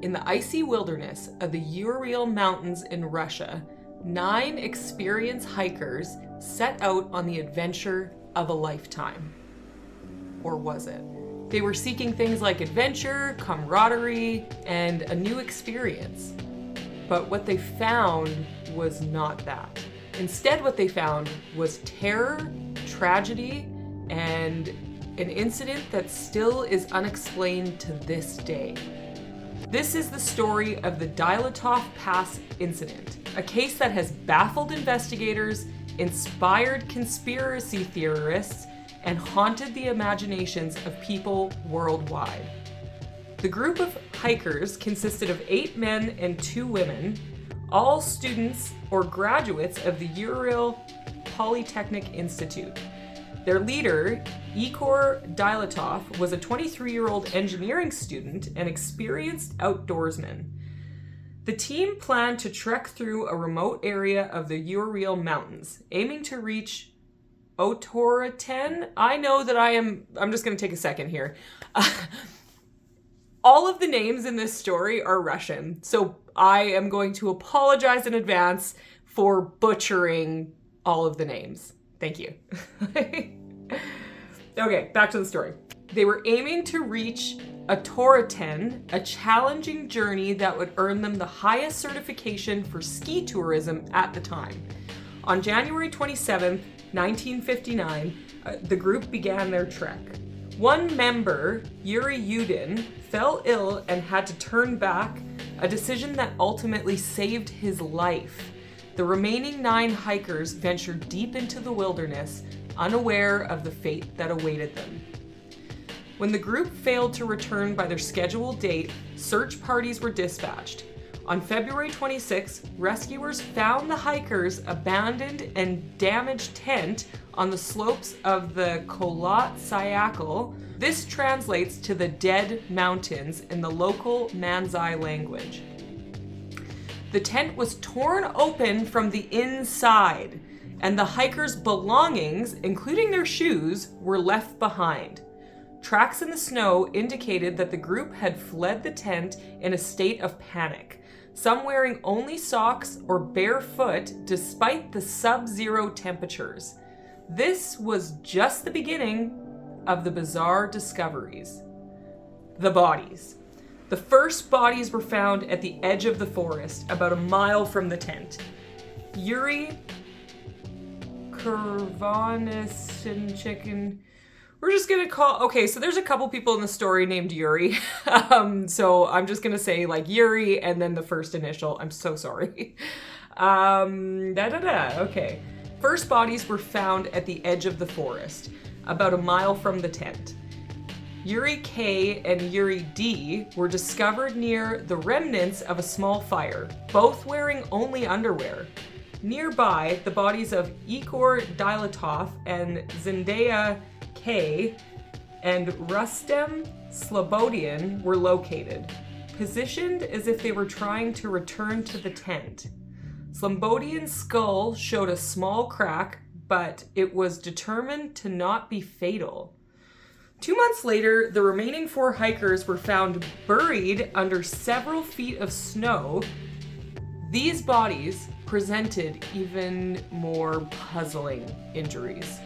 In the icy wilderness of the Ural Mountains in Russia, 9 experienced hikers set out on the adventure of a lifetime. Or was it? They were seeking things like adventure, camaraderie, and a new experience. But what they found was not that. Instead, what they found was terror, tragedy, and an incident that still is unexplained to this day. This is the story of the Dyatlov Pass Incident, a case that has baffled investigators, inspired conspiracy theorists, and haunted the imaginations of people worldwide. The group of hikers consisted of 8 men and 2 women, all students or graduates of the Ural Polytechnic Institute. Their leader, Igor Dyatlov, was a 23-year-old engineering student and experienced outdoorsman. The team planned to trek through a remote area of the Ural Mountains, aiming to reach Otoraten. I know that I'm just going to take a second here. All of the names in this story are Russian, so I am going to apologize in advance for butchering all of the names. Thank you. Okay, back to the story. They were aiming to reach Otoraten, a challenging journey that would earn them the highest certification for ski tourism at the time. On January 27th, 1959, the group began their trek. One member, Yuri Yudin, fell ill and had to turn back, a decision that ultimately saved his life. The remaining 9 hikers ventured deep into the wilderness, unaware of the fate that awaited them. When the group failed to return by their scheduled date, search parties were dispatched. On February 26, rescuers found the hikers' abandoned and damaged tent on the slopes of the Kholat Syakhl. This translates to the Dead Mountains in the local Manzai language. The tent was torn open from the inside, and the hikers' belongings, including their shoes, were left behind. Tracks in the snow indicated that the group had fled the tent in a state of panic, some wearing only socks or barefoot despite the sub-zero temperatures. This was just the beginning of the bizarre discoveries. The bodies. The first bodies were found at the edge of the forest, about a mile from the tent. Yuri Kurvanishinchikin. We're just gonna call. Okay, so there's a couple people in the story named Yuri. So I'm just gonna say like Yuri and then the first initial. I'm so sorry. Okay. First bodies were found at the edge of the forest, about a mile from the tent. Yuri K and Yuri D were discovered near the remnants of a small fire, both wearing only underwear. Nearby, the bodies of Igor Dyatlov and Zendaya K and Rustem Slobodian were located, positioned as if they were trying to return to the tent. Slobodian's skull showed a small crack, but it was determined to not be fatal. 2 months later, the remaining 4 hikers were found buried under several feet of snow. These bodies presented even more puzzling injuries.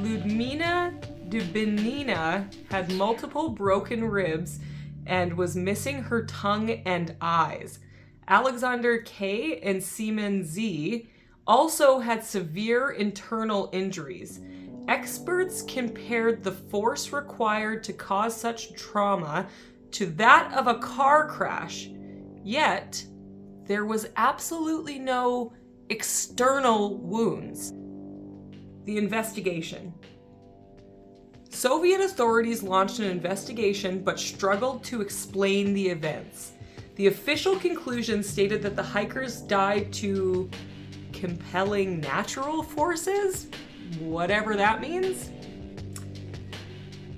Ludmila Dubinina had multiple broken ribs and was missing her tongue and eyes. Alexander K and Seaman Z also had severe internal injuries. Experts compared the force required to cause such trauma to that of a car crash, yet there was absolutely no external wounds. The investigation. Soviet authorities launched an investigation but struggled to explain the events. The official conclusion stated that the hikers died to compelling natural forces, whatever that means.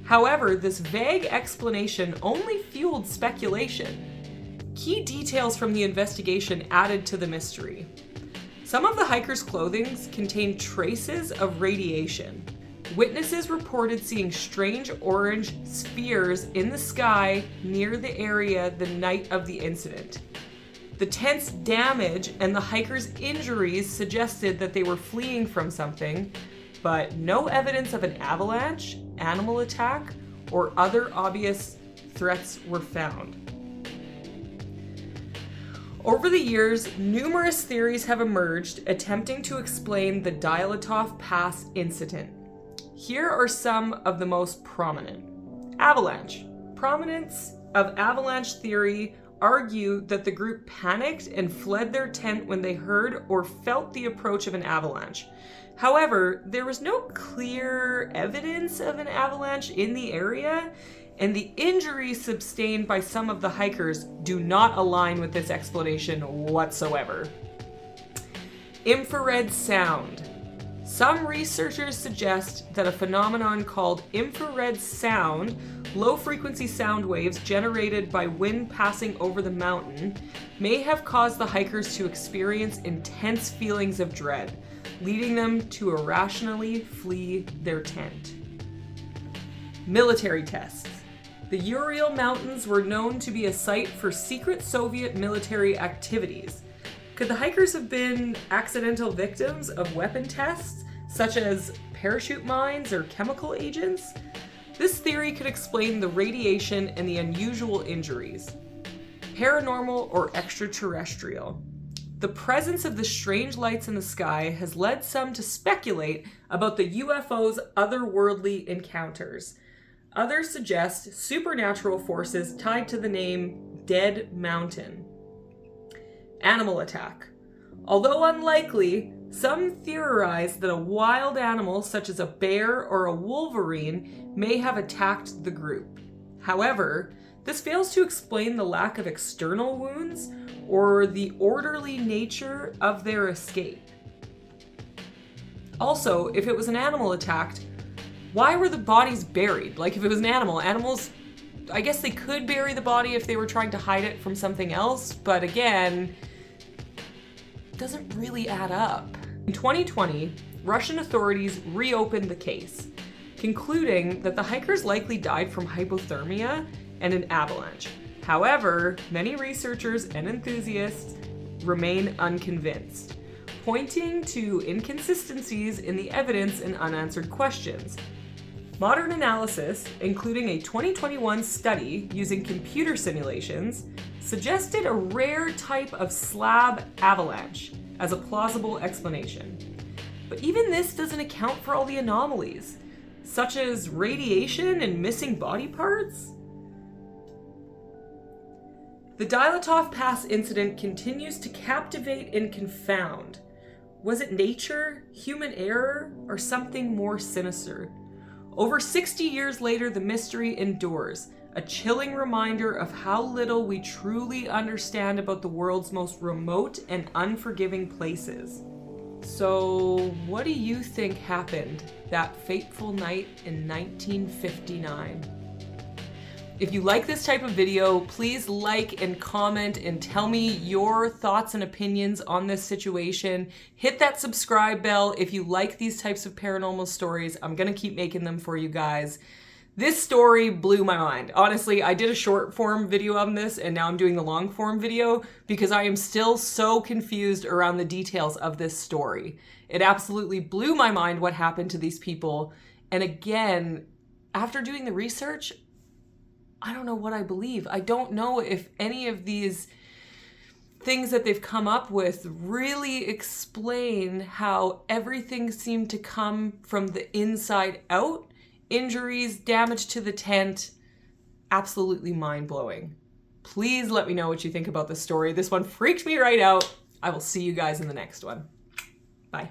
However, this vague explanation only fueled speculation. Key details from the investigation added to the mystery. Some of the hikers' clothing contained traces of radiation. Witnesses reported seeing strange orange spheres in the sky near the area the night of the incident. The tent's damage and the hikers' injuries suggested that they were fleeing from something, but no evidence of an avalanche, animal attack, or other obvious threats were found. Over the years, numerous theories have emerged attempting to explain the Dyatlov Pass Incident. Here are some of the most prominent. Avalanche. Proponents of avalanche theory argue that the group panicked and fled their tent when they heard or felt the approach of an avalanche. However, there was no clear evidence of an avalanche in the area, and the injuries sustained by some of the hikers do not align with this explanation whatsoever. Infrared sound. Some researchers suggest that a phenomenon called infrared sound, low-frequency sound waves generated by wind passing over the mountain, may have caused the hikers to experience intense feelings of dread, leading them to irrationally flee their tent. Military tests. The Ural Mountains were known to be a site for secret Soviet military activities. Could the hikers have been accidental victims of weapon tests, such as parachute mines or chemical agents? This theory could explain the radiation and the unusual injuries. Paranormal or extraterrestrial. The presence of the strange lights in the sky has led some to speculate about the UFO's otherworldly encounters. Others suggest supernatural forces tied to the name Dead Mountain. Animal attack. Although unlikely, some theorize that a wild animal such as a bear or a wolverine may have attacked the group. However, this fails to explain the lack of external wounds or the orderly nature of their escape. Also, if it was an animal attacked, why were the bodies buried? Like, if it was an animal, animals, I guess they could bury the body if they were trying to hide it from something else, but again, it doesn't really add up. In 2020, Russian authorities reopened the case, concluding that the hikers likely died from hypothermia and an avalanche. However, many researchers and enthusiasts remain unconvinced, pointing to inconsistencies in the evidence and unanswered questions. Modern analysis, including a 2021 study using computer simulations, suggested a rare type of slab avalanche as a plausible explanation. But even this doesn't account for all the anomalies, such as radiation and missing body parts. The Dyatlov Pass Incident continues to captivate and confound. Was it nature, human error, or something more sinister? Over 60 years later, the mystery endures, a chilling reminder of how little we truly understand about the world's most remote and unforgiving places. So, what do you think happened that fateful night in 1959? If you like this type of video, please like and comment and tell me your thoughts and opinions on this situation. Hit that subscribe bell if you like these types of paranormal stories. I'm gonna keep making them for you guys. This story blew my mind. Honestly, I did a short form video on this and now I'm doing the long form video because I am still so confused around the details of this story. It absolutely blew my mind what happened to these people. And again, after doing the research, I don't know what I believe. I don't know if any of these things that they've come up with really explain how everything seemed to come from the inside out. Injuries, damage to the tent, absolutely mind-blowing. Please let me know what you think about this story. This one freaked me right out. I will see you guys in the next one. Bye.